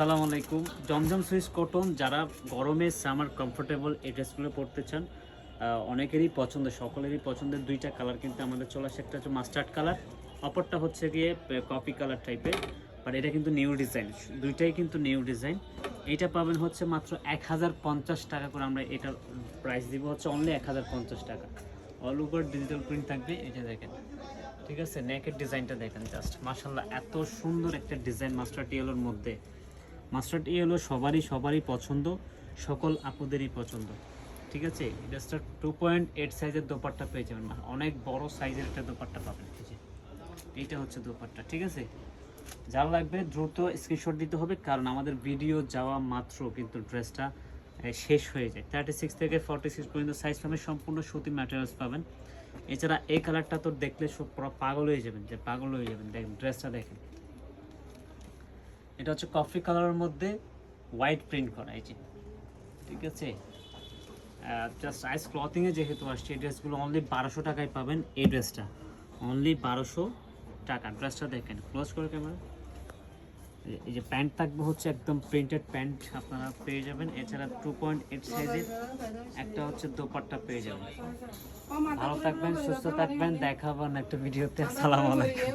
আসসালামু আলাইকুম। জমজম Swiss cotton যারা গরমে সামার কমফোর্টেবল এই ড্রেসগুলো পরতে চান, অনেকেরই পছন্দ, সকলেরই পছন্দের দুইটা কালার কিন্তু আমাদের চলে আসে। একটা হচ্ছে মাস্টার্ড কালার, অপরটা হচ্ছে গিয়ে কফি কালার টাইপের। বাট এটা কিন্তু নিউ ডিজাইন, দুইটাই কিন্তু নিউ ডিজাইন। এইটা পাবেন হচ্ছে মাত্র 1050 টাকা করে। আমরা এটার প্রাইস দিব হচ্ছে অনলি 1050 টাকা। অল ওভার ডিজিটাল প্রিন্ট থাকবে, এটা দেখেন, ঠিক আছে। নেকের ডিজাইনটা দেখেন, জাস্ট মাশাআল্লাহ, এত সুন্দর একটা ডিজাইন মাস্টার্ড ইয়েলোর মধ্যে। মাস্টার্ড ইয়েলো সবারই পছন্দ, সকল আপুদেরই পছন্দ, ঠিক আছে। জাস্ট 2.8 সাইজের দোপাট্টা পেয়ে যাবেন, অনেক বড় সাইজের একটা দোপাট্টা পাবেন। এইটা হচ্ছে দোপাট্টা, ঠিক আছে। যার লাগবে দ্রুত স্ক্রিনশট দিতে হবে, কারণ আমাদের ভিডিও যাওয়া মাত্র কিন্তু ড্রেসটা শেষ হয়ে যায়। 36 থেকে 46 পর্যন্ত সাইজ পাবেন, সম্পূর্ণ সুতি ম্যাটেরিয়ালস পাবেন। এছাড়া এই কালারটা তো দেখলে সব পুরো পাগল হয়ে যাবেন, দেখেন ড্রেসটা দেখেন। এটা হচ্ছে কফি কালারের মধ্যে হোয়াইট প্রিন্ট করা, এই যে, ঠিক আছে। জাস্ট আইস ক্লথিংয়ে যেহেতু আসছে, এই ড্রেসগুলো অনলি 1200 টাকায় পাবেন। এই ড্রেসটা অনলি 1200 টাকা। ড্রেসটা দেখেন, ক্লোজ করে ক্যামেরা। এই যে প্যান্ট থাকবে হচ্ছে একদম প্রিন্টেড প্যান্ট আপনারা পেয়ে যাবেন। এছাড়া 2.8 সাইজের একটা হচ্ছে দোপাট্টা পেয়ে যাবেন। ভালো থাকবেন, সুস্থ থাকবেন, দেখা হবে একটা ভিডিওতে। আসসালামু আলাইকুম।